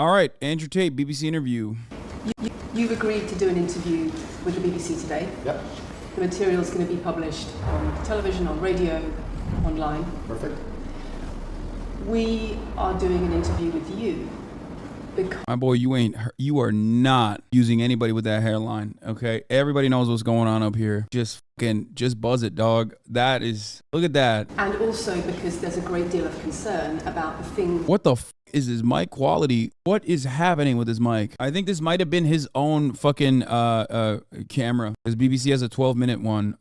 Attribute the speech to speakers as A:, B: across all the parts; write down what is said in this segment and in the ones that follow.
A: All right, Andrew Tate, BBC interview.
B: You've agreed to do an interview with the BBC today.
C: Yep.
B: The material is going to be published on television, on radio, online.
C: Perfect.
B: We are doing an interview with you because...
A: My boy, you are not using anybody with that hairline, okay? Everybody knows what's going on up here. Just buzz it, dog. That is, look at that.
B: And also because there's a great deal of concern about the things...
A: What the is his mic quality? What is happening with his mic? I think this might have been his own fucking camera. Because BBC has a 12-minute one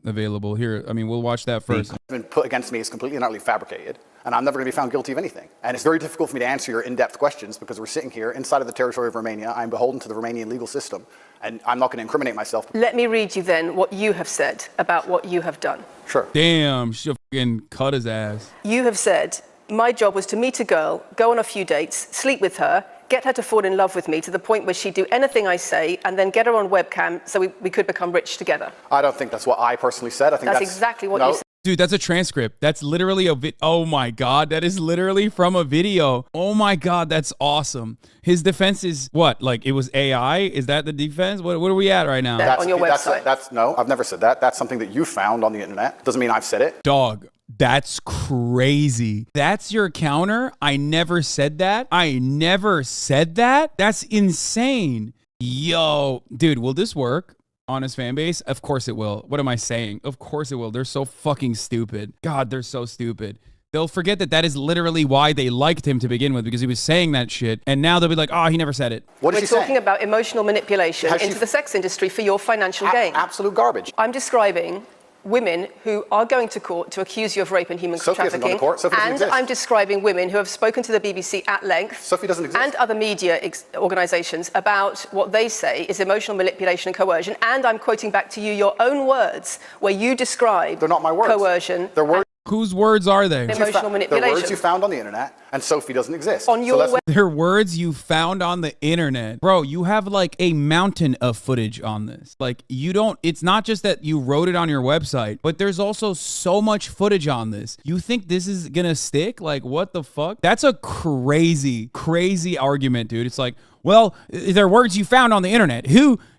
A: available. Here, I mean, we'll watch that first.
C: Been put against me is completely and utterly fabricated, and I'm never going to be found guilty of anything. And it's very difficult for me to answer your in-depth questions because we're sitting here inside of the territory of Romania. I'm beholden to the Romanian legal system, and I'm not going to incriminate myself.
B: Let me read you then what you have said about what you have done.
C: Sure.
A: Damn, she fucking cut his ass.
B: You have said, my job was to meet a girl, go on a few dates, sleep with her, get her to fall in love with me to the point where she'd do anything I say, and then get her on webcam so we could become rich together.
C: I don't think that's what I personally said. I think
B: that's exactly what you said.
A: Dude, that's a transcript. That's literally oh my God, that is literally from a video. Oh my God, that's awesome. His defense is what? Like it was AI? Is that the defense? What are we at right now?
B: That's on your website.
C: No, I've never said that. That's something that you found on the internet. Doesn't mean I've said it.
A: Dog, that's crazy. That's your counter? I never said that? I never said that? That's insane. Yo, dude, will this work? On his fan base? Of course it will. What am I saying? Of course it will. They're so fucking stupid. God, they're so stupid. They'll forget that that is literally why they liked him to begin with, because he was saying that shit. And now they'll be like, oh, he never said it.
C: What is
B: We're
C: she saying?
B: talking about emotional manipulation into the sex industry for your financial gain.
C: Absolute garbage.
B: I'm describing women who are going to court to accuse you of rape and human trafficking. And I'm describing women who have spoken to the BBC at length.
C: Sophie doesn't exist.
B: And other media organisations about what they say is emotional manipulation and coercion. And I'm quoting back to you your own words where you describe
C: They're not my words.
B: Coercion.
C: They're words.
A: Whose words are they?
B: Emotional manipulation.
C: They're words you found on the internet, and Sophie doesn't exist.
B: On your
A: They're words you found on the internet. Bro, you have like a mountain of footage on this. Like it's not just that you wrote it on your website, but there's also so much footage on this. You think this is gonna stick? Like, what the fuck? That's a crazy, crazy argument, dude. It's like, well, they're words you found on the internet.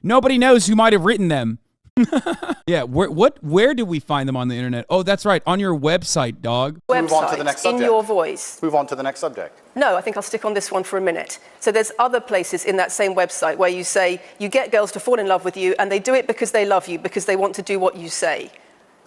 A: Nobody knows who might have written them. Yeah, where do we find them on the internet? Oh, that's right, on your website, dog.
C: Move on to the next subject.
B: In your voice.
C: Move on to the next subject.
B: No, I think I'll stick on this one for a minute. So there's other places in that same website where you say you get girls to fall in love with you and they do it because they love you, because they want to do what you say.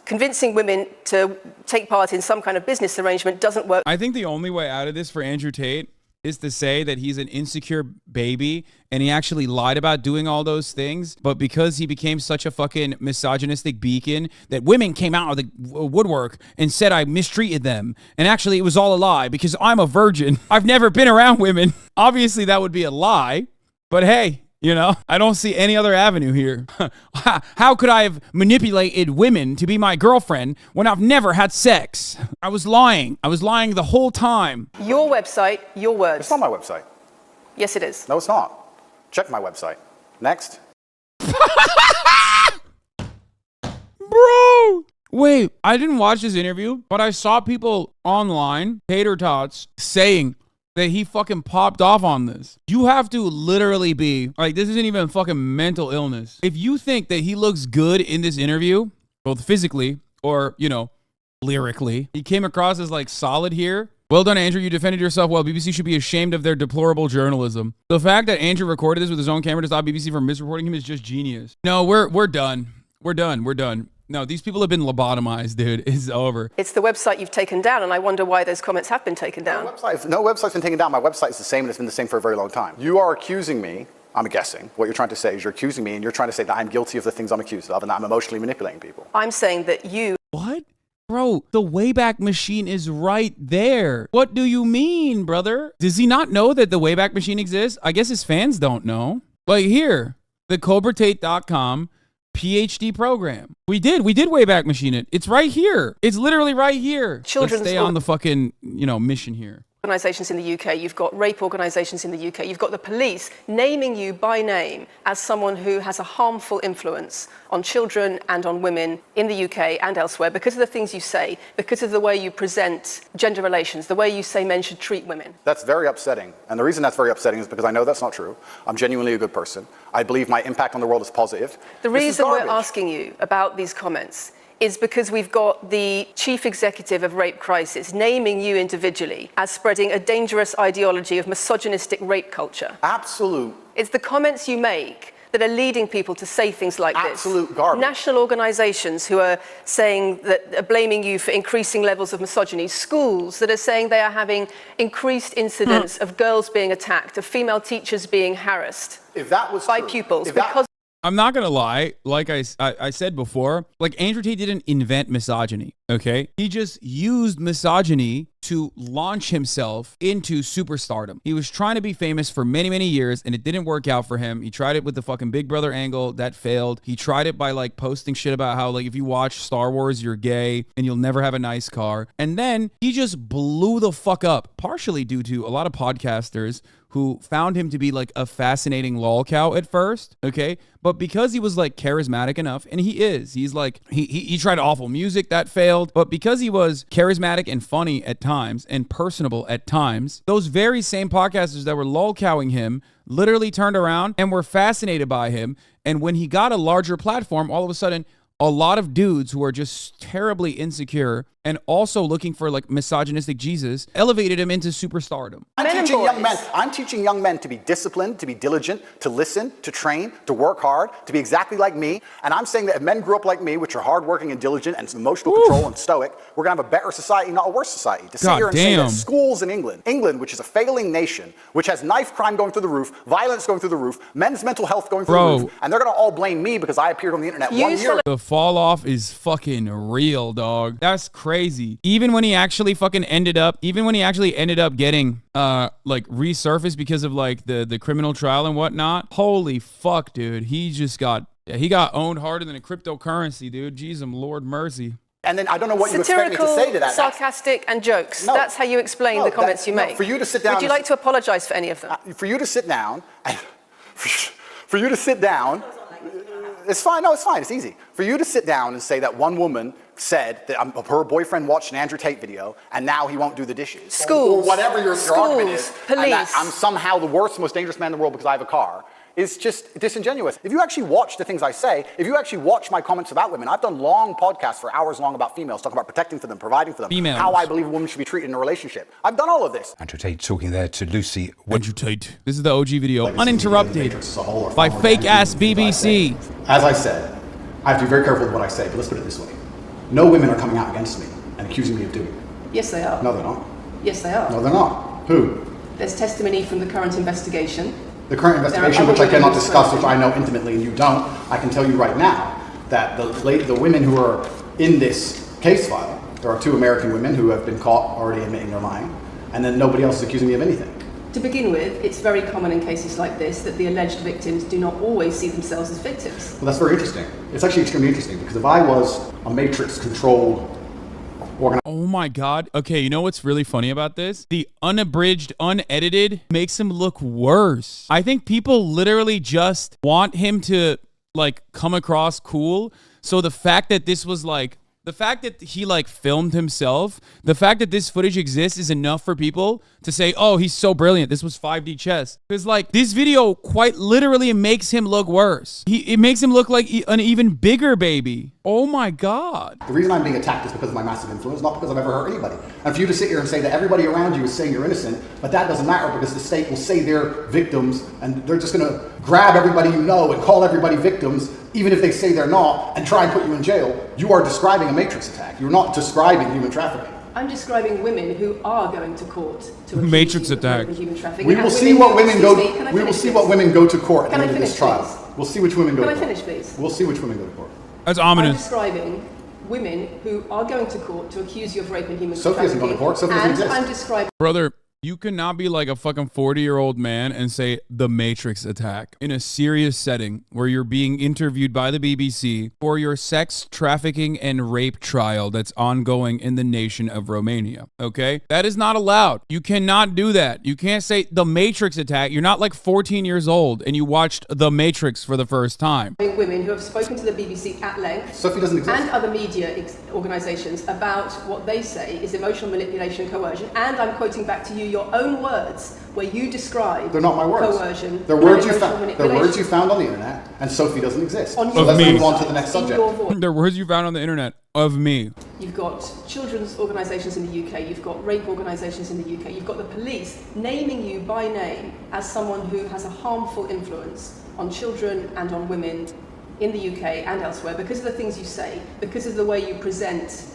B: Convincing women to take part in some kind of business arrangement doesn't work.
A: I think the only way out of this for Andrew Tate is to say that he's an insecure baby and he actually lied about doing all those things, but because he became such a fucking misogynistic beacon that women came out of the woodwork and said I mistreated them, and actually it was all a lie because I'm a virgin. I've never been around women. Obviously that would be a lie, but hey, you know, I don't see any other avenue here. How could I have manipulated women to be my girlfriend when I've never had sex? I was lying. I was lying the whole time.
B: Your website, your words.
C: It's not my website.
B: Yes, it is.
C: No, it's not. Check my website. Next.
A: Bro! Wait, I didn't watch this interview, but I saw people online, tater tots, saying that he fucking popped off on this. You have to literally be like, this isn't even fucking mental illness. If you think that he looks good in this interview, both physically or, you know, lyrically, he came across as like solid here. Well done, Andrew. You defended yourself well. BBC should be ashamed of their deplorable journalism. The fact that Andrew recorded this with his own camera to stop BBC from misreporting him is just genius. No, we're done. We're done. No, these people have been lobotomized, dude. It's over.
B: It's the website you've taken down, and I wonder why those comments have been taken down.
C: No website's been taken down. My website is the same, and it's been the same for a very long time. You are accusing me, I'm guessing, what you're trying to say is you're accusing me, and you're trying to say that I'm guilty of the things I'm accused of, and that I'm emotionally manipulating people.
B: I'm saying that you...
A: What? Bro, the Wayback Machine is right there. What do you mean, brother? Does he not know that the Wayback Machine exists? I guess his fans don't know. Like here, the CobraTate.com PhD program. We did Wayback Machine it. It's right here. It's literally right here. Let's stay on the fucking, mission here.
B: organisations in the UK, you've got rape organisations in the UK, you've got the police naming you by name as someone who has a harmful influence on children and on women in the UK and elsewhere because of the things you say, because of the way you present gender relations, the way you say men should treat women.
C: That's very upsetting. And the reason that's very upsetting is because I know that's not true. I'm genuinely a good person. I believe my impact on the world is positive.
B: The reason we're asking you about these comments is because we've got the chief executive of Rape Crisis naming you individually as spreading a dangerous ideology of misogynistic rape culture.
C: Absolute.
B: It's the comments you make that are leading people to say things like this.
C: Absolute garbage.
B: National organisations who are saying that are blaming you for increasing levels of misogyny. Schools that are saying they are having increased incidents of girls being attacked, of female teachers being harassed
C: If that was
B: by
C: true,
B: pupils.
A: I'm not gonna lie, like I said before, like Andrew Tate didn't invent misogyny, okay? He just used misogyny to launch himself into superstardom. He was trying to be famous for many, many years, and it didn't work out for him. He tried it with the fucking Big Brother angle, that failed. He tried it by like posting shit about how like if you watch Star Wars, you're gay and you'll never have a nice car. And then he just blew the fuck up, partially due to a lot of podcasters who found him to be like a fascinating lol cow at first, okay? But because he was like charismatic enough, and he is, he's like, he tried awful music, that failed. But because he was charismatic and funny at times and personable at times, those very same podcasters that were lol cowing him literally turned around and were fascinated by him. And when he got a larger platform, all of a sudden, a lot of dudes who are just terribly insecure and also looking for like misogynistic Jesus elevated him into superstardom.
C: I'm teaching young men to be disciplined, to be diligent, to listen, to train, to work hard, to be exactly like me. And I'm saying that if men grew up like me, which are hardworking and diligent and emotional control and stoic, we're gonna have a better society, not a worse society. To sit here and say that schools in England, which is a failing nation, which has knife crime going through the roof, violence going through the roof, men's mental health going through the roof, and they're gonna all blame me because I appeared on the internet 1 year.
A: The fall off is fucking real, dog. That's crazy. Even when he actually ended up getting like resurfaced because of like the criminal trial and whatnot. Holy fuck, dude. He got owned harder than a cryptocurrency, dude. Jeez, Lord mercy.
C: And then I don't know what you expect me to say to that.
B: Sarcastic and jokes. No, that's how you explain the comments you make.
C: For you to sit down.
B: Would you like to apologize for any of them?
C: For you to sit down, it's fine. No, it's fine. It's easy. For you to sit down and say that one woman said that her boyfriend watched an Andrew Tate video and now he won't do the dishes.
B: Schools.
C: Or whatever your argument is.
B: Police.
C: And that I'm somehow the worst, most dangerous man in the world because I have a car. It's just disingenuous. If you actually watch the things I say, if you actually watch my comments about women, I've done long podcasts for hours long about females, talking about protecting for them, providing for them, how I believe a woman should be treated in a relationship. I've done all of this.
D: Andrew Tate talking there to Lucy.
A: Andrew Tate. This is the OG video, uninterrupted by fake-ass BBC.
C: As I said, I have to be very careful with what I say, but let's put it this way. No women are coming out against me and accusing me of doing it.
B: Yes, they are.
C: No, they're not.
B: Yes, they are.
C: No, they're not. Who?
B: There's testimony from the current investigation.
C: The current investigation, which I cannot discuss, which I know intimately and you don't, I can tell you right now that the women who are in this case file, there are 2 American women who have been caught already admitting they're lying, and then nobody else is accusing me of anything.
B: To begin with, it's very common in cases like this that the alleged victims do not always see themselves as victims.
C: Well, that's very interesting. It's actually extremely interesting because if I was a matrix-controlled
A: oh my God. Okay, you know what's really funny about this? The unabridged, unedited makes him look worse. I think people literally just want him to like come across cool. So the fact that this was like, the fact that he like filmed himself, the fact that this footage exists is enough for people to say, oh, he's so brilliant. This was 5D chess. Because like this video quite literally makes him look worse. It makes him look like an even bigger baby. Oh my God.
C: The reason I'm being attacked is because of my massive influence, not because I've ever hurt anybody. And for you to sit here and say that everybody around you is saying you're innocent, but that doesn't matter because the state will say they're victims and they're just gonna grab everybody you know and call everybody victims, even if they say they're not, and try and put you in jail. You are describing a matrix attack. You're not describing human trafficking.
B: I'm describing women who are going to court to
A: matrix attack.
B: Human trafficking.
C: We will see what women go. We will see what women go to court at the end of this trial. We'll see which women go to court.
B: Can I finish, please?
C: We'll see which women go to court.
A: That's ominous.
B: I'm describing women who are going to court to accuse you of rape and human trafficking.
C: Sophie isn't going to court. Sophie doesn't exist.
B: I'm describing.
A: Brother, You cannot be like a fucking 40-year-old man and say the Matrix attack in a serious setting where you're being interviewed by the BBC for your sex trafficking and rape trial that's ongoing in the nation of Romania. Okay? That is not allowed. You cannot do that. You can't say the Matrix attack. You're not like 14 years old and you watched the Matrix for the first time.
B: Women who have spoken to the BBC at length
C: Sophie doesn't exist.
B: and other media organisations about what they say is emotional manipulation, coercion, and I'm quoting back to you your own words where you describe
C: They're not my words.
B: coercion.
C: They're words you
B: emotional
C: found. They're
B: manipulation.
C: words you found on the internet, and Sophie doesn't exist.
B: On
C: So
B: your
C: let's
A: me.
C: move on to the next
B: in
C: subject.
B: your voice.
A: They're words you found on the internet of me.
B: You've got children's organisations in the UK, you've got rape organisations in the UK, you've got the police naming you by name as someone who has a harmful influence on children and on women in the UK and elsewhere because of the things you say, because of the way you present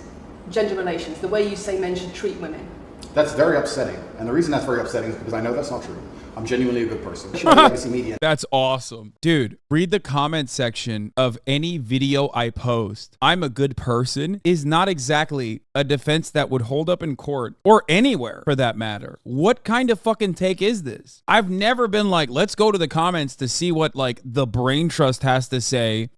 B: gender relations, the way you say men should treat women.
C: That's very upsetting, and the reason that's very upsetting is because I know that's not true. I'm genuinely a good person. Legacy media.
A: That's awesome. Dude, read the comment section of any video I post. I'm a good person is not exactly a defense that would hold up in court or anywhere for that matter. What kind of fucking take is this? I've never been like, let's go to the comments to see what like the brain trust has to say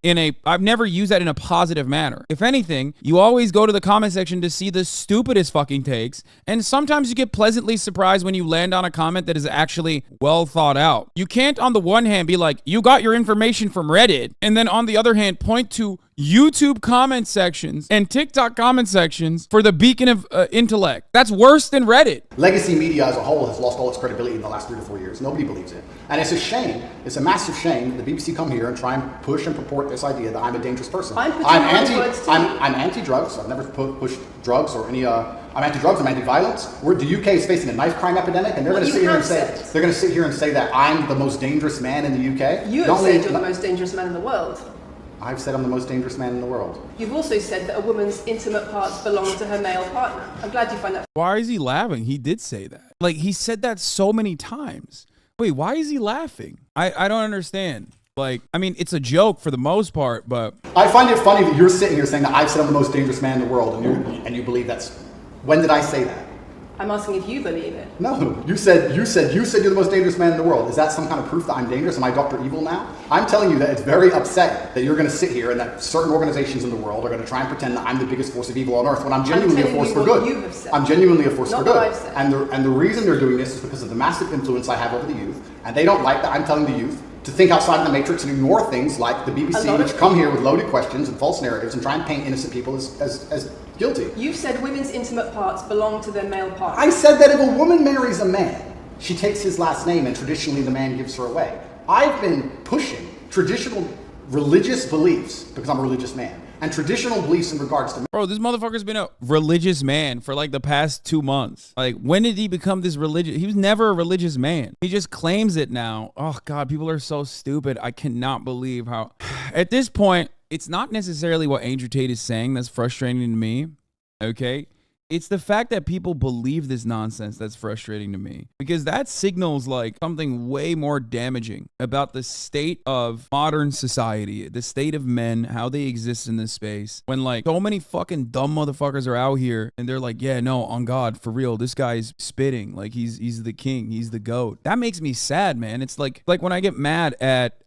A: I've never used that in a positive manner. If anything, you always go to the comment section to see the stupidest fucking takes. And sometimes you get pleasantly surprised when you land on a comment that is actually well thought out. You can't on the one hand be like, you got your information from Reddit, and then on the other hand point to YouTube comment sections and TikTok comment sections for the beacon of intellect. That's worse than Reddit.
C: Legacy media as a whole has lost all its credibility in the last 3 to 4 years. Nobody believes it. And it's a shame, it's a massive shame that the BBC come here and try and push and purport this idea that I'm a dangerous person.
B: I'm words to you.
C: I'm anti-drugs. I've never pushed drugs or any I'm anti-drugs, I'm anti-violence. The UK is facing a knife crime epidemic, and they're going to sit here and say that I'm the most dangerous man in the UK.
B: You have said you're the most dangerous man in the world.
C: I've said I'm the most dangerous man in the world.
B: You've also said that a woman's intimate parts belong to her male partner. I'm glad you find that.
A: Why is he laughing? He did say that. Like, he said that so many times. Wait, why is he laughing? I don't understand. Like, I mean, it's a joke for the most part, but
C: I find it funny that you're sitting here saying that I've said I'm the most dangerous man in the world, and you believe that's. When did I say that?
B: I'm asking if you believe it.
C: No, you said you're the most dangerous man in the world. Is that some kind of proof that I'm dangerous? Am I Dr. Evil now? I'm telling you that it's very upsetting that you're going to sit here and that certain organizations in the world are going to try and pretend that I'm the biggest force of evil on earth when I'm genuinely a force for good. I'm genuinely a force for good. And the reason they're doing this is because of the massive influence I have over the youth, and they don't like that I'm telling the youth to think outside of the matrix and ignore things like the BBC, which come here with loaded questions and false narratives and try and paint innocent people as guilty.
B: You've said women's intimate parts belong to their male partner.
C: I said that if a woman marries a man, she takes his last name and traditionally the man gives her away. I've been pushing traditional religious beliefs because I'm a religious man. And traditional beliefs in regards to...
A: Bro, this motherfucker's been a religious man for like the past 2 months. Like, when did he become this religious? He was never a religious man. He just claims it now. Oh, God, people are so stupid. I cannot believe how... At this point, it's not necessarily what Andrew Tate is saying that's frustrating to me, okay? It's the fact that people believe this nonsense that's frustrating to me, because that signals like something way more damaging about the state of modern society, the state of men, how they exist in this space. When like so many fucking dumb motherfuckers are out here and they're like, yeah, no, on God, for real, this guy's spitting. Like he's the king, he's the GOAT. That makes me sad, man. It's like when I get mad at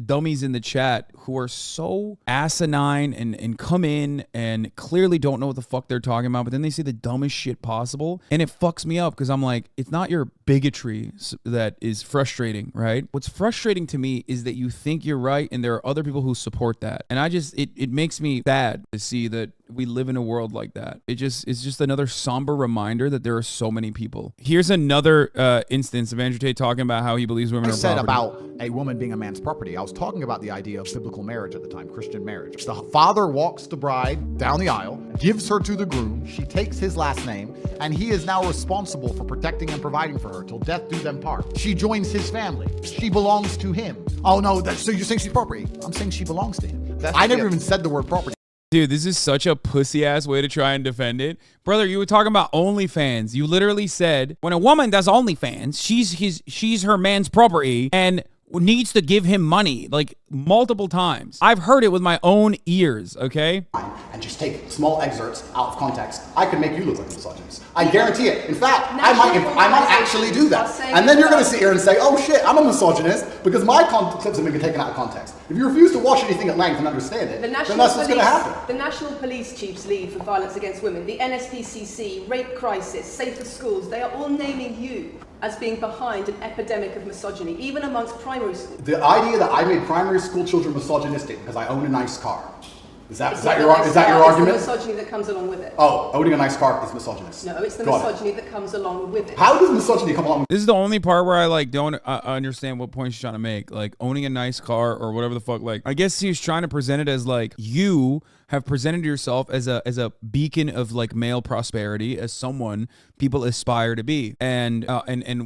A: dummies in the chat who are so asinine and come in and clearly don't know what the fuck they're talking about, but then they say the dumbest shit possible, and it fucks me up because I'm like, it's not your bigotry that is frustrating, right? What's frustrating to me is that you think you're right and there are other people who support that, and it makes me sad to see that we live in a world like that. It's just another somber reminder that there are so many people. Here's another instance of Andrew Tate talking about how he believes women are property.
E: I said about a woman being a man's property. I was talking about the idea of biblical marriage at the time, Christian marriage. The father walks the bride down the aisle, gives her to the groom. She takes his last name, and he is now responsible for protecting and providing for her till death do them part. She joins his family. She belongs to him. Oh no, so you're saying she's property? I'm saying she belongs to him. I never even said the word property.
A: Dude, this is such a pussy-ass way to try and defend it. Brother, you were talking about OnlyFans. You literally said, when a woman does OnlyFans, she's her man's property, and needs to give him money, like multiple times. I've heard it with my own ears, okay?
C: And just take small excerpts out of context, I could make you look like a misogynist. I guarantee it. In fact, I might actually do that. And then you're going to sit here and say, oh shit, I'm a misogynist because my clips have been taken out of context. If you refuse to watch anything at length and understand it, then that's what's going to happen.
B: The National Police Chief's League for Violence Against Women, the NSPCC, Rape Crisis, Safer Schools, they are all naming you as being behind an epidemic of misogyny, even amongst primary schools.
C: The idea that I made primary school children misogynistic because I own a nice car. Is that your argument?
B: It's the misogyny that comes along with it.
C: Oh, owning a nice car is misogynist.
B: No, it's the misogyny that comes along with it.
C: How does misogyny come along with it?
A: This is the only part where I like don't understand what point she's trying to make. Like owning a nice car or whatever the fuck. Like I guess she's trying to present it as like you have presented yourself as a beacon of like male prosperity, as someone people aspire to be, and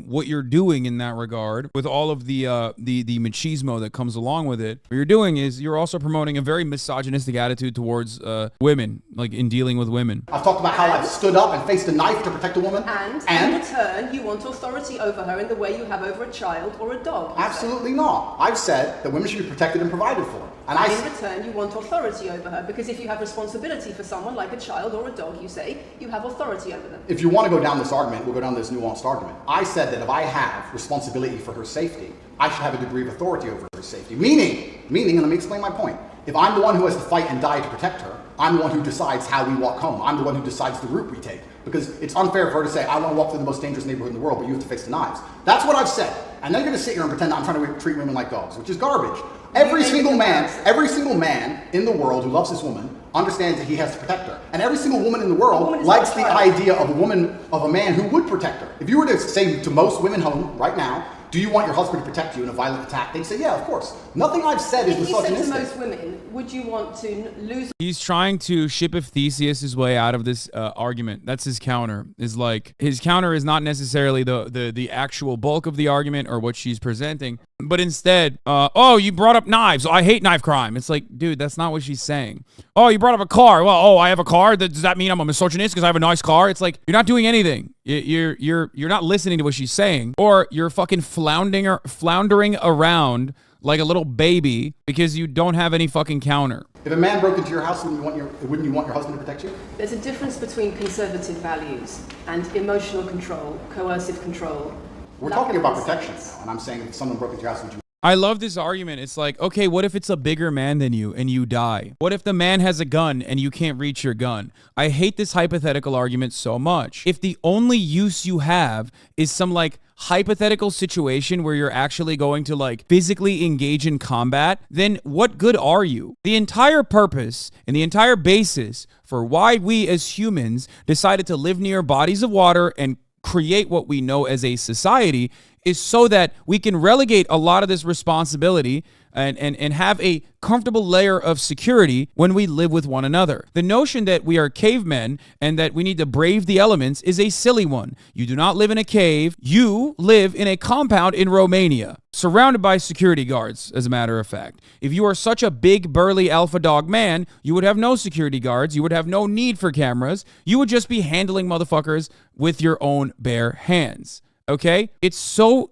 A: what you're doing in that regard with all of the machismo that comes along with it. What you're doing is you're also promoting a very misogynistic attitude towards women, like in dealing with women.
C: I've talked about how I've stood up and faced a knife to protect a woman.
B: And in return, you want authority over her in the way you have over a child or a dog.
C: Absolutely not. I've said that women should be protected and provided for.
B: And in return, you want authority over her, because if you have responsibility for someone like a child or a dog, you say, you have authority over them.
C: If you want to go down this argument, we'll go down this nuanced argument. I said that if I have responsibility for her safety, I should have a degree of authority over her safety. Meaning, and let me explain my point. If I'm the one who has to fight and die to protect her, I'm the one who decides how we walk home. I'm the one who decides the route we take. Because it's unfair for her to say, I want to walk through the most dangerous neighborhood in the world, but you have to face the knives. That's what I've said. And then you're going to sit here and pretend that I'm trying to treat women like dogs, which is garbage. Every single man in the world who loves this woman understands that he has to protect her. And every single woman in the world likes the idea of a man who would protect her. If you were to say to most women home right now, do you want your husband to protect you in a violent attack? They'd say, yeah, of course. Nothing I've said is misogynistic.
B: If you said to most women, would you want to lose...
A: He's trying to ship of Theseus his way out of this argument. That's his counter. Is like his counter is not necessarily the actual bulk of the argument or what she's presenting, but instead, oh, you brought up knives. I hate knife crime. It's like, dude, that's not what she's saying. Oh, you brought up a car. Well, oh, I have a car. Does that mean I'm a misogynist because I have a nice car? It's like, you're not doing anything. You're not listening to what she's saying, or you're fucking floundering around like a little baby because you don't have any fucking counter.
C: If a man broke into your house, wouldn't you want your husband to protect you?
B: There's a difference between conservative values and emotional control, coercive control.
C: We're talking about protection now, and I'm saying if someone broke into your house, would you...
A: I love this argument. It's like, okay, what if it's a bigger man than you and you die? What if the man has a gun and you can't reach your gun? I hate this hypothetical argument so much. If the only use you have is some like hypothetical situation where you're actually going to like physically engage in combat, then what good are you? The entire purpose and the entire basis for why we as humans decided to live near bodies of water and create what we know as a society is so that we can relegate a lot of this responsibility and have a comfortable layer of security when we live with one another. The notion that we are cavemen and that we need to brave the elements is a silly one. You do not live in a cave. You live in a compound in Romania, surrounded by security guards, as a matter of fact. If you are such a big, burly alpha dog man, you would have no security guards. You would have no need for cameras. You would just be handling motherfuckers with your own bare hands. Okay? It's so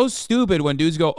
A: stupid when dudes go,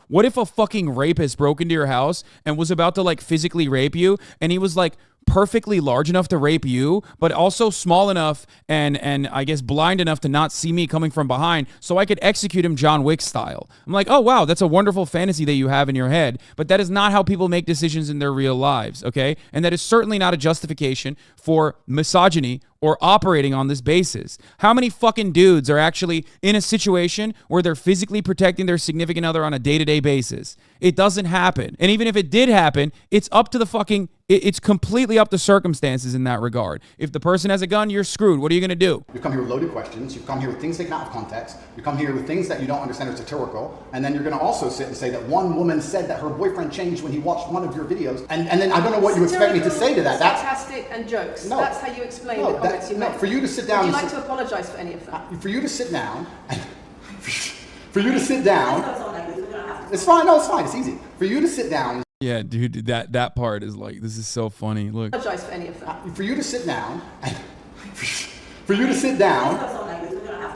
A: what if a fucking rapist broke into your house and was about to like physically rape you, and he was like perfectly large enough to rape you, but also small enough and I guess blind enough to not see me coming from behind, so I could execute him John Wick style. I'm like, oh wow, that's a wonderful fantasy that you have in your head, but that is not how people make decisions in their real lives, okay? And that is certainly not a justification for misogyny or operating on this basis. How many fucking dudes are actually in a situation where they're physically protecting their significant other on a day-to-day basis? It doesn't happen. And even if it did happen, it's up to the fucking... It's completely up to circumstances in that regard. If the person has a gun, you're screwed. What are you going to do?
C: You come here with loaded questions. You come here with things taken out of context. You come here with things that you don't understand are satirical. And then you're going to also sit and say that one woman said that her boyfriend changed when he watched one of your videos. And then I don't know what you expect me to say to that.
B: Sarcastic and jokes. No, that's how you explain the comments you make.
C: For you to sit down...
B: Would you like to apologize for any of them?
C: For you to sit down... For you to sit down... It's fine. No, it's fine. It's easy. For you to sit down...
A: Yeah, dude, that part is like, this is so funny. Look.
B: Apologize for any of them.
C: For you to sit down... For you to sit down...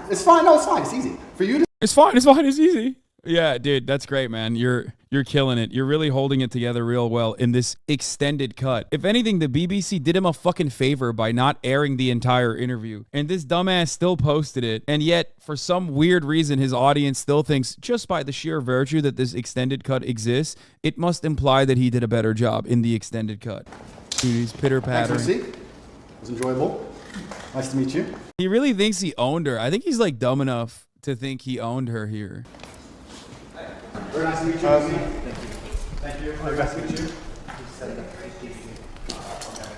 C: It's fine. No, it's fine. It's easy. For you to...
A: It's fine. It's easy. Yeah, dude, that's great, man. You're killing it. You're really holding it together real well in this extended cut. If anything, the BBC did him a fucking favor by not airing the entire interview. And this dumbass still posted it. And yet, for some weird reason, his audience still thinks just by the sheer virtue that this extended cut exists, it must imply that he did a better job in the extended cut. Dude, he's pitter-pattering.
C: Thanks, Lucy. It was enjoyable. Nice to meet you.
A: He really thinks he owned her. I think he's like dumb enough to think he owned her here.
C: Very nice to meet you, Lucy. Thank you. Very nice to meet you.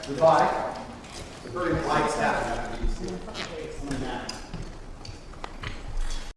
C: Goodbye. Very polite staff.